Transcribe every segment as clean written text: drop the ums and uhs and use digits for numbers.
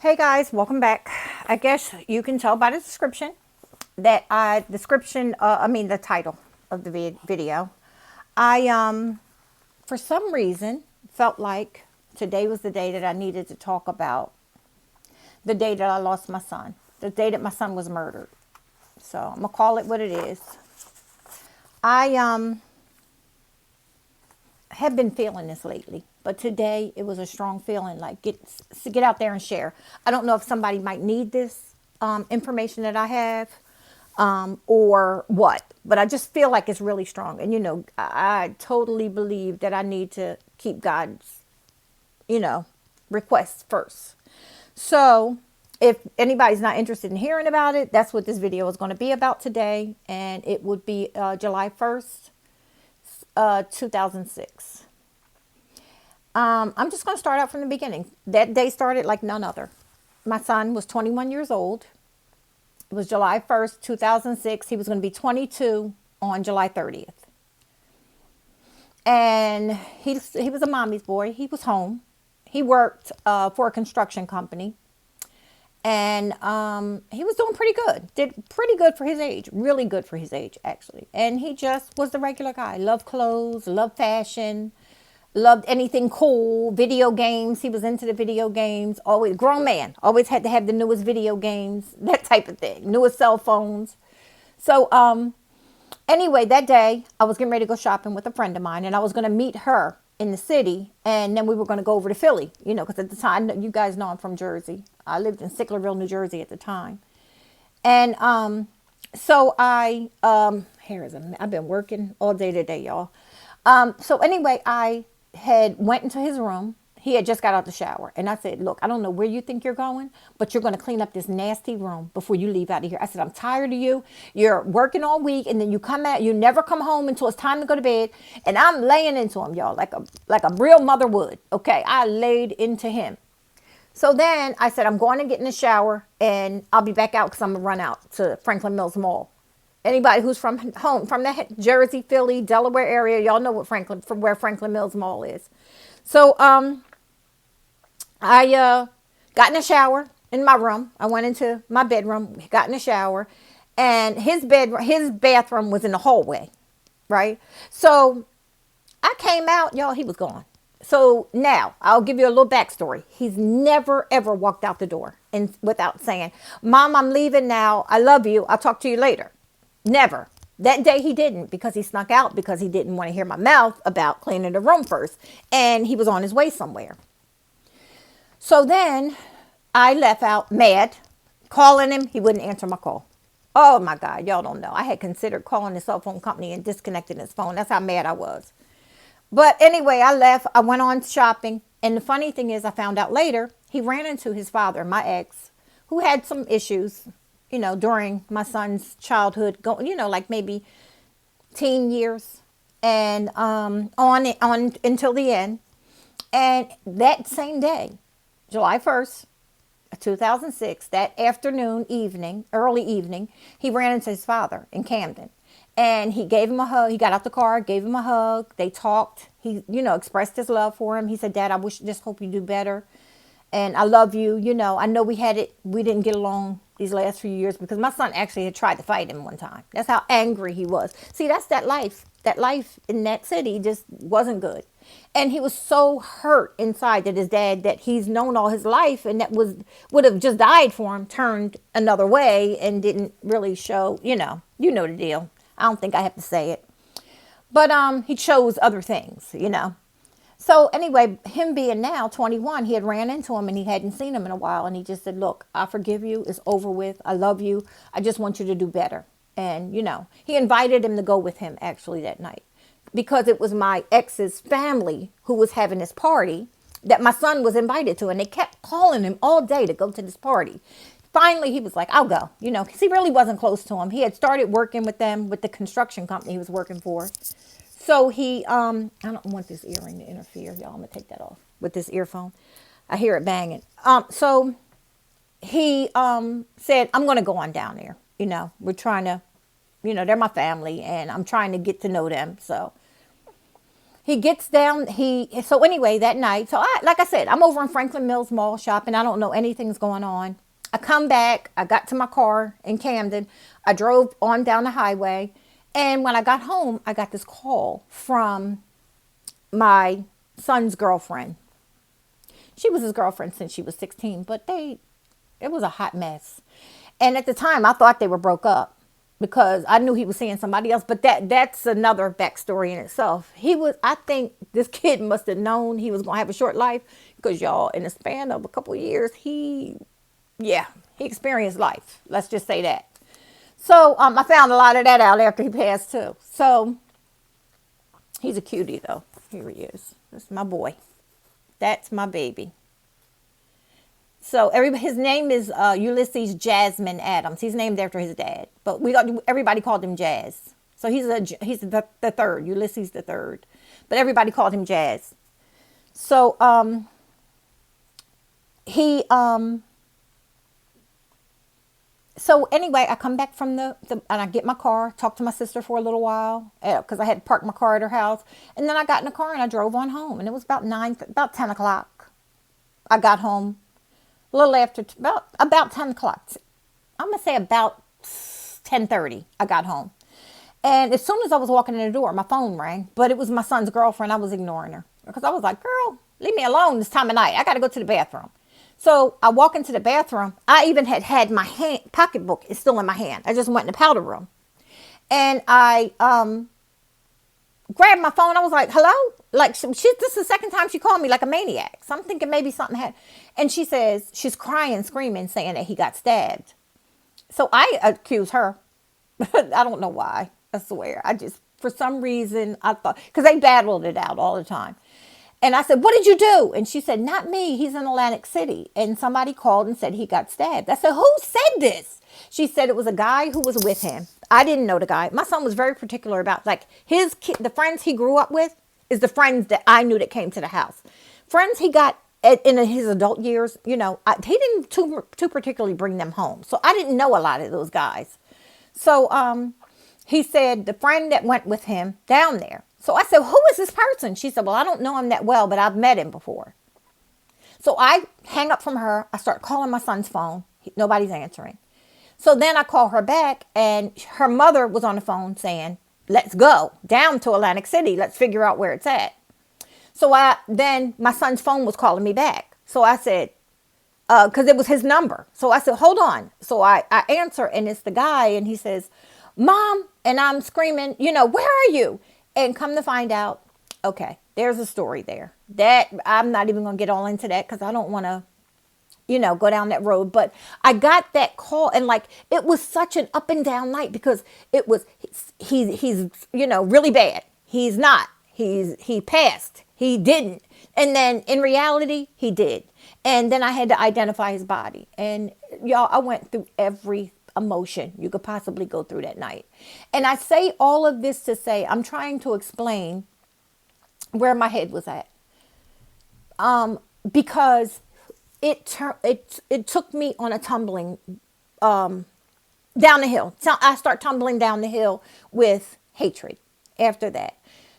Hey guys, welcome back. I guess you can tell by the description that the title of the video. I for some reason felt like today was the day that I needed to talk about the day that I lost my son, the day that my son was murdered. So I'm gonna call it what it is. I have been feeling this lately, but today it was a strong feeling like get out there and share. I don't know if somebody might need this information that I have or what, but I just feel like it's really strong. And I totally believe that I need to keep God's requests first. So if anybody's not interested in hearing about it, that's what this video is going to be about today, and it would be July 1st, 2006. I'm just going to start out from the beginning. That day started like none other. My son was 21 years old. It was July 1st, 2006. He was going to be 22 on July 30th. And he was a mommy's boy. He was home. He worked for a construction company. And he was doing pretty good. Did pretty good for his age. Really good for his age, actually. And he just was the regular guy. Loved clothes, loved fashion, loved anything cool, video games. He was into the video games. Always grown man. Always had to have the newest video games, that type of thing. Newest cell phones. So anyway, that day I was getting ready to go shopping with a friend of mine, and I was going to meet her in the city, and then we were going to go over to Philly, because at the time, you guys know I'm from Jersey. I lived in Sicklerville, New Jersey at the time. And so I've been working all day today, y'all. So anyway, I had went into his room. He had just got out the shower. And I said, look, I don't know where you think you're going, but you're going to clean up this nasty room before you leave out of here. I said, I'm tired of you. You're working all week, and then you come out, you never come home until it's time to go to bed. And I'm laying into him, y'all, like a real mother would. Okay, I laid into him. So then I said, I'm going to get in the shower, and I'll be back out because I'm going to run out to Franklin Mills Mall. Anybody who's from home, from the Jersey, Philly, Delaware area, y'all know from where Franklin Mills Mall is. So I got in the shower in my room. I went into my bedroom, got in the shower, and his bathroom was in the hallway, right? So I came out, y'all, he was gone. So now I'll give you a little backstory. He's never, ever walked out the door and without saying, Mom, I'm leaving now. I love you. I'll talk to you later. Never. That day he didn't, because he snuck out because he didn't want to hear my mouth about cleaning the room first. And he was on his way somewhere. So then I left out mad, calling him. He wouldn't answer my call. Oh my God, y'all don't know. I had considered calling the cell phone company and disconnecting his phone. That's how mad I was. But anyway, I left. I went on shopping. And the funny thing is, I found out later, he ran into his father, my ex, who had some issues, during my son's childhood, like maybe teen years and on until the end. And that same day, July 1st, 2006, that early evening, he ran into his father in Camden. And he gave him a hug. He got out the car, gave him a hug. They talked. He, expressed his love for him. He said, Dad, just hope you do better. And I love you. I know we didn't get along these last few years because my son actually had tried to fight him one time. That's how angry he was. See, that's that life. That life in that city just wasn't good. And he was so hurt inside that his dad, that he's known all his life and that would have just died for him, turned another way and didn't really show, you know the deal. I don't think I have to say it. But he chose other things, So anyway, him being now 21, he had ran into him and he hadn't seen him in a while. And he just said, look, I forgive you. It's over with. I love you. I just want you to do better. And, he invited him to go with him actually that night because it was my ex's family who was having this party that my son was invited to. And they kept calling him all day to go to this party. Finally, he was like, I'll go, because he really wasn't close to him. He had started working with them, with the construction company he was working for. So he, I don't want this earring to interfere, y'all. I'm going to take that off with this earphone. I hear it banging. So he said, I'm going to go on down there. We're trying to, they're my family and I'm trying to get to know them. So He gets down. So anyway, that night, so like I said, I'm over in Franklin Mills Mall shopping. I don't know anything's going on. I come back. I got to my car in Camden. I drove on down the highway, and when I got home, I got this call from my son's girlfriend. She was his girlfriend since she was 16, but it was a hot mess. And at the time, I thought they were broke up because I knew he was seeing somebody else. But that's another backstory in itself. I think this kid must have known he was going to have a short life because, y'all, in the span of a couple of years, he experienced life. Let's just say that. So I found a lot of that out after he passed, too. So he's a cutie, though. Here he is. That's my boy. That's my baby. So his name is Ulysses Jasmine Adams. He's named after his dad, but everybody called him Jazz. So he's the third, Ulysses the third, but everybody called him Jazz. So so anyway, I come back from and I get my car, talk to my sister for a little while because I had parked my car at her house, and then I got in the car and I drove on home, and it was about 10 o'clock. I got home. A little after, about 10 o'clock. I'm going to say about 10:30, I got home. And as soon as I was walking in the door, my phone rang. But it was my son's girlfriend. I was ignoring her. Because I was like, girl, leave me alone this time of night. I got to go to the bathroom. So I walk into the bathroom. I even had my pocketbook is still in my hand. I just went in the powder room. And I grabbed my phone. I was like, hello? Like, this is the second time she called me like a maniac. So I'm thinking maybe something had. And she says, she's crying, screaming, saying that he got stabbed. So I accuse her. I don't know why. I swear. For some reason, I thought, because they battled it out all the time. And I said, what did you do? And she said, not me. He's in Atlantic City. And somebody called and said he got stabbed. I said, who said this? She said it was a guy who was with him. I didn't know the guy. My son was very particular about, like, the friends he grew up with is the friends that I knew that came to the house. Friends he got in his adult years, he didn't too particularly bring them home. So I didn't know a lot of those guys. So he said the friend that went with him down there. So I said, who is this person? She said, well, I don't know him that well, but I've met him before. So I hang up from her. I start calling my son's phone. Nobody's answering. So then I call her back, and her mother was on the phone saying, let's go down to Atlantic City. Let's figure out where it's at. So then my son's phone was calling me back. So I said, because it was his number. So I said, hold on. So I answer, and it's the guy, and he says, Mom, and I'm screaming, where are you? And come to find out, okay, there's a story there. That I'm not even going to get all into that because I don't want to, go down that road. But I got that call, and like, it was such an up and down night because it was, he's really bad. He's not. He passed. He didn't. And then in reality, he did. And then I had to identify his body. And y'all, I went through every emotion you could possibly go through that night. And I say all of this to say, I'm trying to explain where my head was at. Because it took me on a tumbling down the hill. So I start tumbling down the hill with hatred after that.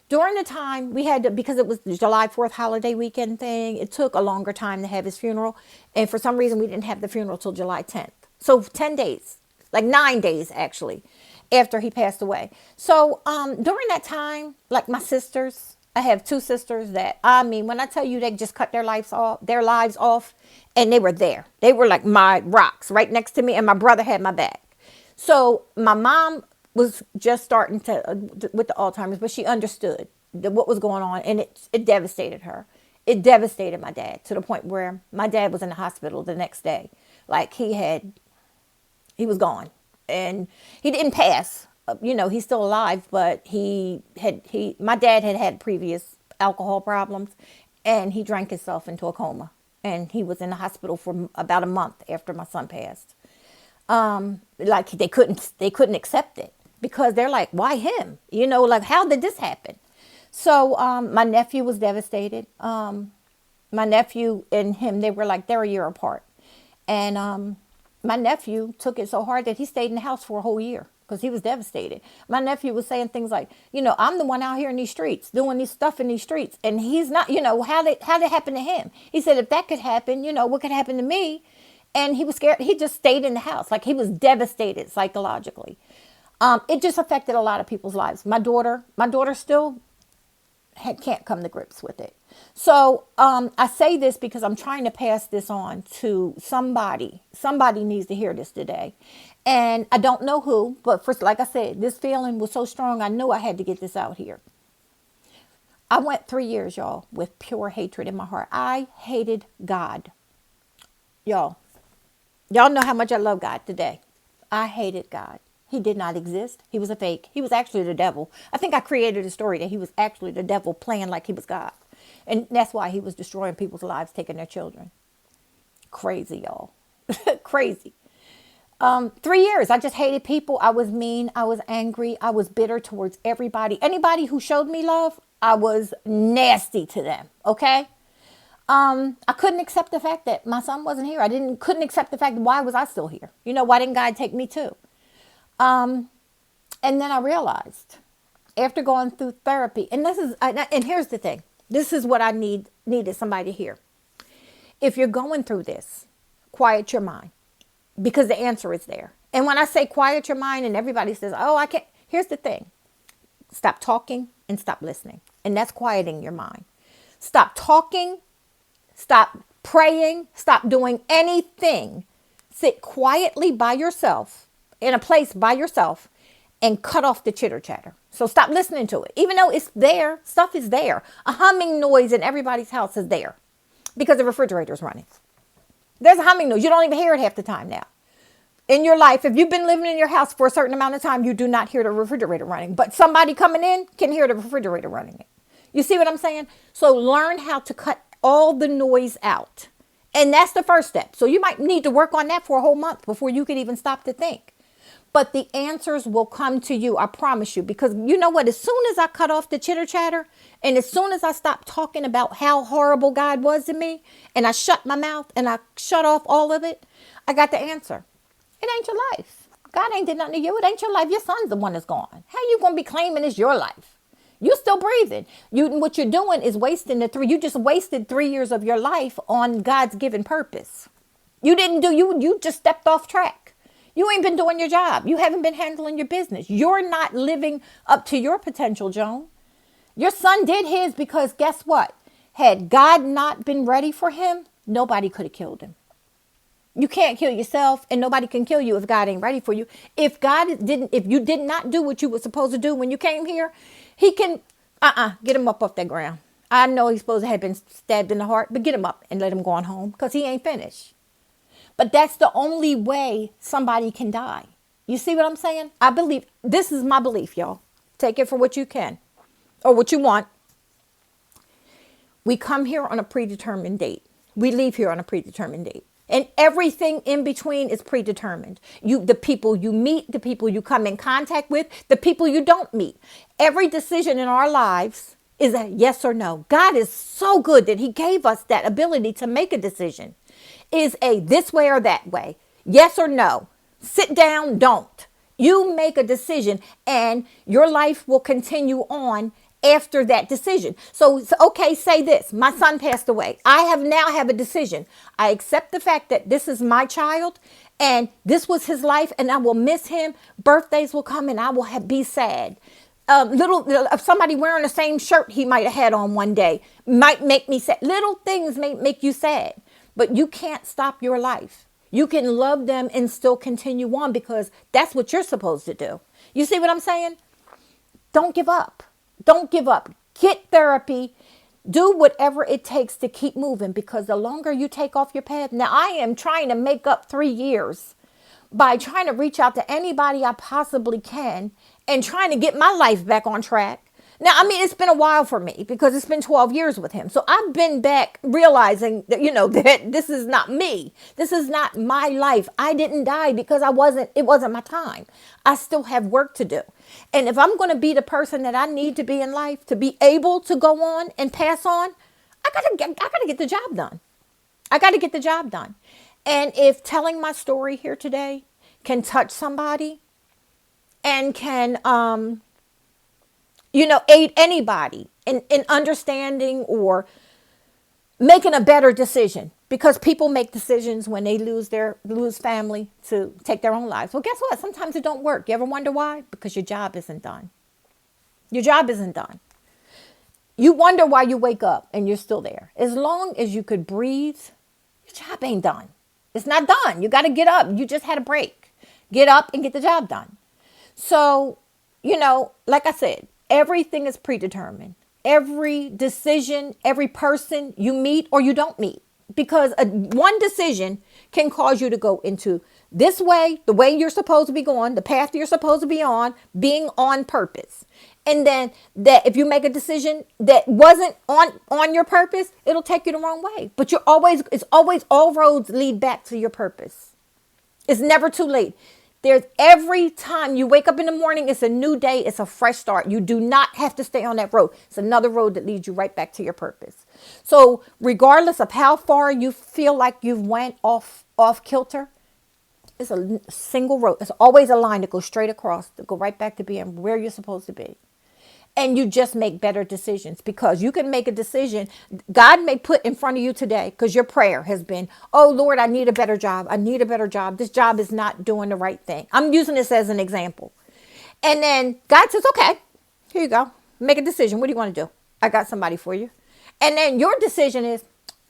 During the time we had to, because it was the July 4th holiday weekend thing, it took a longer time to have his funeral. And for some reason, we didn't have the funeral till July 10th. So 10 days, like 9 days actually, after he passed away. So during that time, like my sisters, I have two sisters that, when I tell you they just cut their lives off, and they were there. They were like my rocks right next to me, and my brother had my back. So my mom was just starting with the Alzheimer's, but she understood what was going on, and it devastated her. It devastated my dad to the point where my dad was in the hospital the next day. Like he was gone, and he didn't pass. He's still alive, but my dad had previous alcohol problems, and he drank himself into a coma, and he was in the hospital for about a month after my son passed. Like they couldn't accept it. Because they're like, why him? Like, how did this happen? So my nephew was devastated. My nephew and him, they're a year apart. And my nephew took it so hard that he stayed in the house for a whole year. because he was devastated. My nephew was saying things like, I'm the one out here in these streets doing this stuff in these streets, and he's not. How did it happen to him? He said, if that could happen, what could happen to me? And he was scared. He just stayed in the house, like he was devastated psychologically. It just affected a lot of people's lives. My daughter still can't come to grips with it. So I say this because I'm trying to pass this on to somebody. Somebody needs to hear this today. And I don't know who, but first, like I said, this feeling was so strong, I knew I had to get this out here. I went 3 years, y'all, with pure hatred in my heart. I hated God. Y'all know how much I love God today. I hated God. He did not exist. He was a fake. He was actually the devil. I think I created a story that he was actually the devil playing like he was God. And that's why he was destroying people's lives, taking their children. Crazy, y'all. Crazy. 3 years, I just hated people. I was mean. I was angry. I was bitter towards everybody. Anybody who showed me love, I was nasty to them. Okay? I couldn't accept the fact that my son wasn't here. Couldn't accept the fact that why was I still here? Why didn't God take me too? And then I realized after going through therapy, and here's the thing. This is what I needed somebody to hear. If you're going through this, quiet your mind, because the answer is there. And when I say quiet your mind and everybody says, oh, I can't, here's the thing. Stop talking and stop listening. And that's quieting your mind. Stop talking, stop praying, stop doing anything. Sit quietly by yourself, in a place by yourself, and cut off the chitter chatter. So stop listening to it. Even though it's there, stuff is there. A humming noise in everybody's house is there because the refrigerator's running. There's a humming noise. You don't even hear it half the time now. In your life, if you've been living in your house for a certain amount of time, you do not hear the refrigerator running. But somebody coming in can hear the refrigerator running. You see what I'm saying? So learn how to cut all the noise out. And that's the first step. So you might need to work on that for a whole month before you could even stop to think. But the answers will come to you, I promise you. Because you know what? As soon as I cut off the chitter chatter, and as soon as I stopped talking about how horrible God was to me, and I shut my mouth and I shut off all of it, I got the answer. It ain't your life. God ain't did nothing to you. It ain't your life. Your son's the one that's gone. How you going to be claiming it's your life? You still breathing. What you're doing is wasting you just wasted 3 years of your life on God's given purpose. You just stepped off track. You ain't been doing your job. You haven't been handling your business. You're not living up to your potential, Joan. Your son did his because guess what? Had God not been ready for him, nobody could have killed him. You can't kill yourself, and nobody can kill you if God ain't ready for you. If you did not do what you were supposed to do when you came here, he can, get him up off that ground. I know he's supposed to have been stabbed in the heart, but get him up and let him go on home because he ain't finished. But that's the only way somebody can die. You see what I'm saying? I believe, this is my belief, y'all. Take it for what you can or what you want. We come here on a predetermined date. We leave here on a predetermined date. And everything in between is predetermined. The people you meet, the people you come in contact with, the people you don't meet. Every decision in our lives is a yes or no. God is so good that he gave us that ability to make a decision. Is a this way or that way. Yes or no. Sit down, don't. You make a decision and your life will continue on after that decision. So okay, say this. My son passed away. I now have a decision. I accept the fact that this is my child and this was his life and I will miss him. Birthdays will come and I will be sad. Somebody wearing the same shirt he might have had on one day might make me sad. Little things may make you sad, but you can't stop your life. You can love them and still continue on because that's what you're supposed to do. You see what I'm saying? Don't give up. Don't give up. Get therapy. Do whatever it takes to keep moving because the longer you take off your path. Now, I am trying to make up 3 years by trying to reach out to anybody I possibly can and trying to get my life back on track. Now, I mean, it's been a while for me because it's been 12 years with him. So I've been back realizing that, that this is not me. This is not my life. I didn't die because it wasn't my time. I still have work to do. And if I'm going to be the person that I need to be in life to be able to go on and pass on, I gotta get the job done. I got to get the job done. And if telling my story here today can touch somebody, and can, aid anybody in understanding or making a better decision, because people make decisions when they lose family to take their own lives. Well, guess what? Sometimes it don't work. You ever wonder why? Because your job isn't done. Your job isn't done. You wonder why you wake up and you're still there. As long as you could breathe, your job ain't done. It's not done. You got to get up. You just had a break. Get up and get the job done. So, like I said, everything is predetermined. Every decision, every person you meet or you don't meet. Because one decision can cause you to go into this way, the way you're supposed to be going, the path you're supposed to be on, being on purpose. And then that if you make a decision that wasn't on your purpose, it'll take you the wrong way. But it's always all roads lead back to your purpose. It's never too late. There's every time you wake up in the morning, it's a new day. It's a fresh start. You do not have to stay on that road. It's another road that leads you right back to your purpose. So regardless of how far you feel like you've went off kilter, it's a single road. It's always a line that goes straight across, to go right back to being where you're supposed to be. And you just make better decisions, because you can make a decision God may put in front of you today, because your prayer has been, oh, Lord, I need a better job. I need a better job. This job is not doing the right thing. I'm using this as an example. And then God says, okay, here you go. Make a decision. What do you want to do? I got somebody for you. And then your decision is,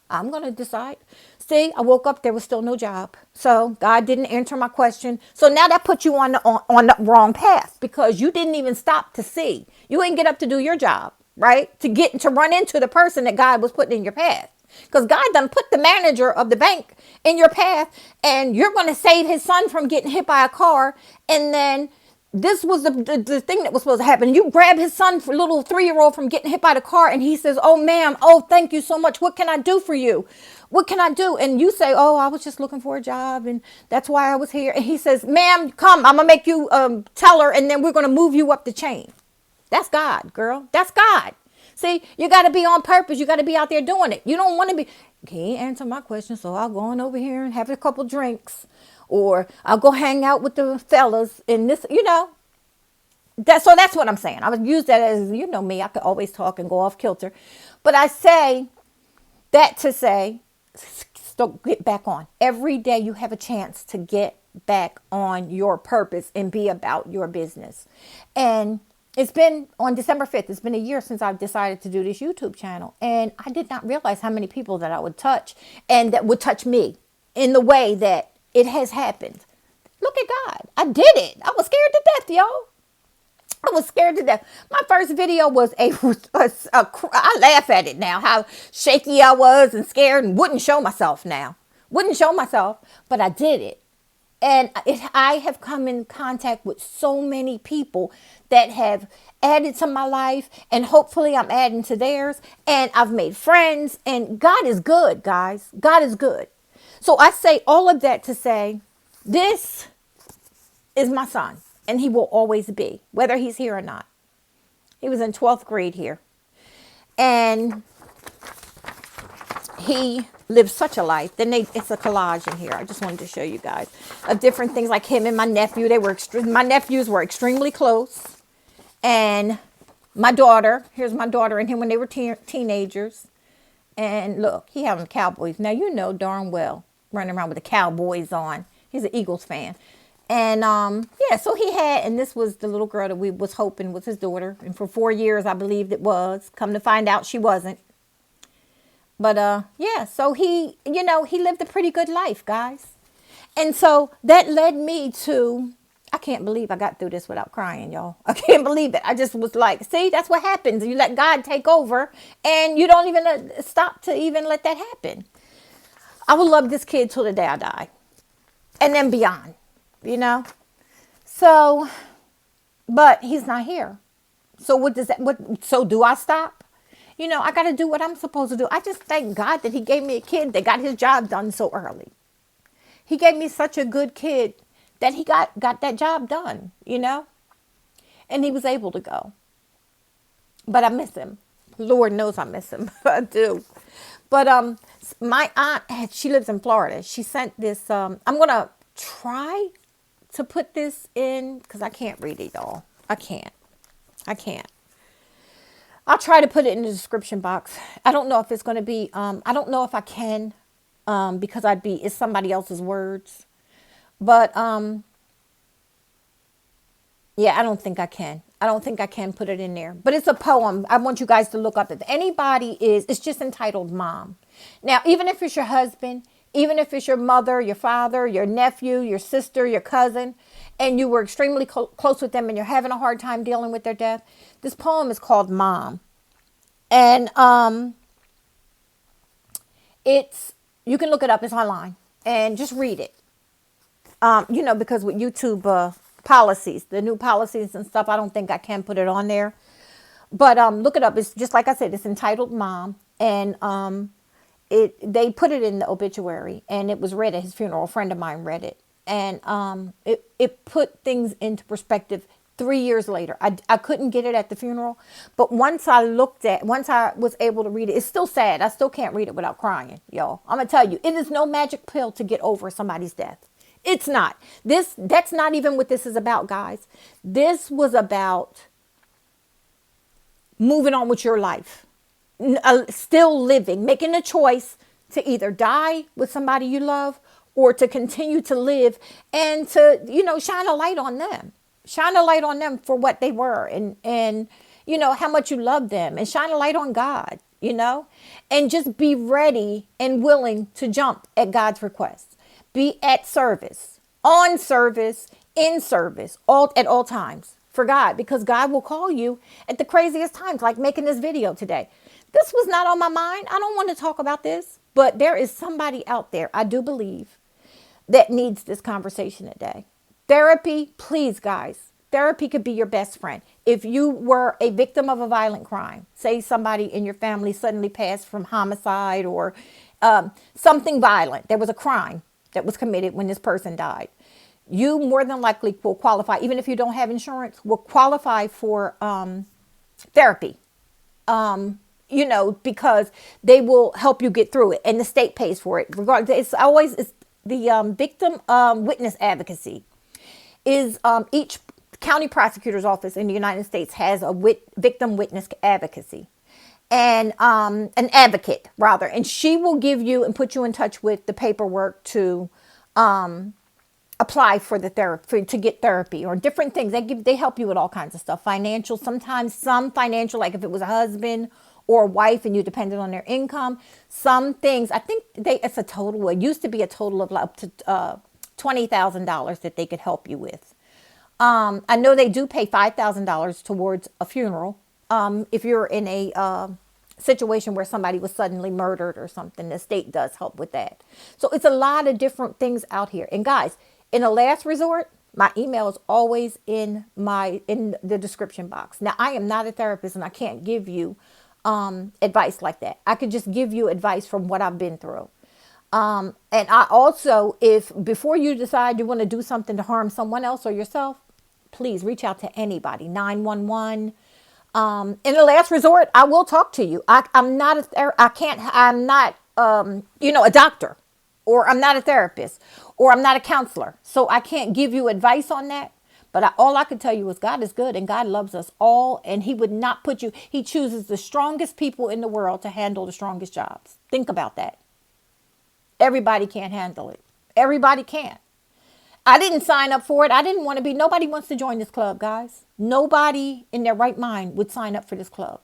I'm going to decide. See, I woke up, there was still no job. So God didn't answer my question. So now that puts you on the wrong path, because you didn't even stop to see. You didn't get up to do your job, right? To run into the person that God was putting in your path. Because God done put the manager of the bank in your path, and you're going to save his son from getting hit by a car. And then this was the thing that was supposed to happen. You grab his son, for little 3-year-old, from getting hit by the car, and he says, oh, ma'am, oh, thank you so much. What can I do for you? What can I do? And you say, oh, I was just looking for a job, and that's why I was here. And he says, ma'am, come, I'm going to make you teller, and then we're going to move you up the chain. That's God, girl. That's God. See, you got to be on purpose. You got to be out there doing it. You don't want to be, he ain't answer my question, so I'll go on over here and have a couple drinks. Or I'll go hang out with the fellas in this, That's what I'm saying. I would use that as, me, I could always talk and go off kilter. But I say that to say, get back on. Every day you have a chance to get back on your purpose and be about your business. And it's been on December 5th. It's been a year since I've decided to do this YouTube channel. And I did not realize how many people that I would touch, and that would touch me in the way that it has happened. Look at God. I did it. I was scared to death, y'all. I was scared to death. My first video was I laugh at it now, how shaky I was and scared, and wouldn't show myself now. Wouldn't show myself, but I did it. And I have come in contact with so many people that have added to my life, and hopefully I'm adding to theirs. And I've made friends, and God is good, guys. God is good. So I say all of that to say, this is my son, and he will always be, whether he's here or not. He was in 12th grade here, and he lived such a life. It's a collage in here. I just wanted to show you guys of different things, like him and my nephew. My nephews were extremely close, and my daughter. Here's my daughter and him when they were teenagers. And look, he having Cowboys. Now you know darn well, running around with the Cowboys on. He's an Eagles fan. And so he had, and this was the little girl that we was hoping was his daughter. And for 4 years, I believed it was. Come to find out, she wasn't. But so he lived a pretty good life, guys. And so that led me to, I can't believe I got through this without crying, y'all. I can't believe it. I just was like, see, that's what happens. You let God take over, and you don't even stop to even let that happen. I will love this kid till the day I die, and then beyond, So, but he's not here. So so do I stop? I got to do what I'm supposed to do. I just thank God that he gave me a kid that got his job done so early. He gave me such a good kid that he got that job done, and he was able to go. But I miss him. Lord knows I miss him. I do. But my aunt, she lives in Florida. She sent this, I'm going to try to put this in because I can't read it, y'all. I can't. I can't. I'll try to put it in the description box. I don't know if it's going to be, I don't know if I can, because it's somebody else's words. But, yeah, I don't think I can. I don't think I can put it in there. But it's a poem. I want you guys to look up. If anybody it's just entitled Mom. Now, even if it's your husband, even if it's your mother, your father, your nephew, your sister, your cousin, and you were extremely close with them and you're having a hard time dealing with their death, this poem is called Mom. And you can look it up. It's online. And just read it. Because with YouTube policies, the new policies and stuff, I don't think I can put it on there. But look it up. It's just like I said, it's entitled Mom. And they put it in the obituary, and it was read at his funeral. A friend of mine read it. And it put things into perspective 3 years later. I couldn't get it at the funeral, but once I was able to read it, it's still sad. I still can't read it without crying, y'all. I'm going to tell you, it is no magic pill to get over somebody's death. It's not. That's not even what this is about, guys. This was about moving on with your life, still living, making a choice to either die with somebody you love or to continue to live and to, shine a light on them. Shine a light on them for what they were and how much you love them, and shine a light on God, and just be ready and willing to jump at God's requests. Be at service, on service, in service, at all times for God, because God will call you at the craziest times, like making this video today. This was not on my mind. I don't want to talk about this, but there is somebody out there, I do believe, that needs this conversation today. Therapy, please, guys. Therapy could be your best friend. If you were a victim of a violent crime, say somebody in your family suddenly passed from homicide or something violent, there was a crime that was committed when this person died, you more than likely will qualify, even if you don't have insurance, will qualify for therapy. Because they will help you get through it, and the state pays for it. Regardless, it's the victim witness advocacy is each county prosecutor's office in the United States has a victim witness advocacy, and an advocate rather, and she will give you and put you in touch with the paperwork to apply for the therapy, to get therapy or different things. They help you with all kinds of stuff, financial, sometimes some financial, like if it was a husband or a wife and you depended on their income. Some things, I think it used to be a total of up to $20,000 that they could help you with. I know they do pay $5,000 towards a funeral. If you're in a situation where somebody was suddenly murdered or something, the state does help with that. So it's a lot of different things out here. And guys, in a last resort, my email is always in the description box. Now, I am not a therapist and I can't give you advice like that. I could just give you advice from what I've been through. And I also, if before you decide you want to do something to harm someone else or yourself, please reach out to anybody, 911. In the last resort, I will talk to you. I'm not a doctor, or I'm not a therapist, or I'm not a counselor. So I can't give you advice on that. But all I can tell you is God is good and God loves us all. And he would not he chooses the strongest people in the world to handle the strongest jobs. Think about that. Everybody can't handle it. Everybody can't. I didn't sign up for it. I didn't want to be. Nobody wants to join this club, guys. Nobody in their right mind would sign up for this club.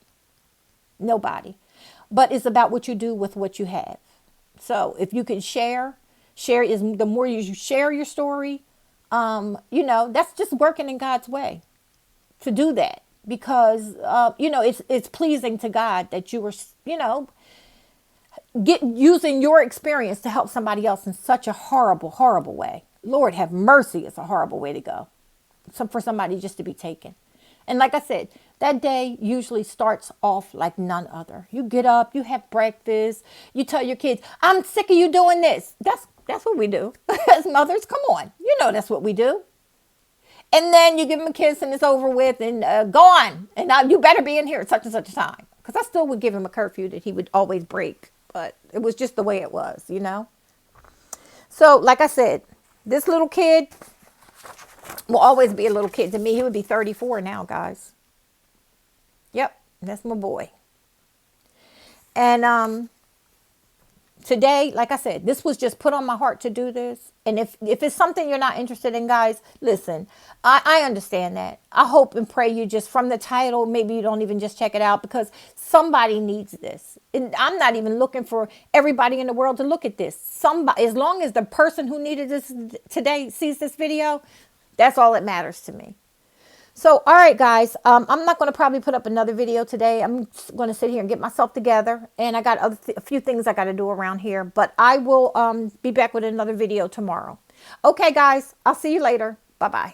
Nobody. But it's about what you do with what you have. So if you can share is the more you share your story, that's just working in God's way to do that, because, it's pleasing to God that you were, using your experience to help somebody else in such a horrible, horrible way. Lord have mercy. It's a horrible way to go. For somebody just to be taken. And like I said, that day usually starts off like none other. You get up, you have breakfast, you tell your kids, I'm sick of you doing this. That's what we do as mothers. Come on. That's what we do. And then you give them a kiss and it's over with, and go on. And now you better be in here at such and such a time. Because I still would give him a curfew that he would always break. But it was just the way it was, So like I said, this little kid, Will always be a little kid to me. He would be 34 now, guys. Yep, that's my boy. And today, like I said, this was just put on my heart to do this. And if it's something you're not interested in, guys, listen, I understand that. I hope and pray you just from the title, maybe you don't even just check it out, because somebody needs this. And I'm not even looking for everybody in the world to look at this. Somebody, as long as the person who needed this today sees this video, that's all that matters to me. So, all right, guys, I'm not going to probably put up another video today. I'm going to sit here and get myself together. And I got a few things I got to do around here. But I will be back with another video tomorrow. Okay, guys, I'll see you later. Bye-bye.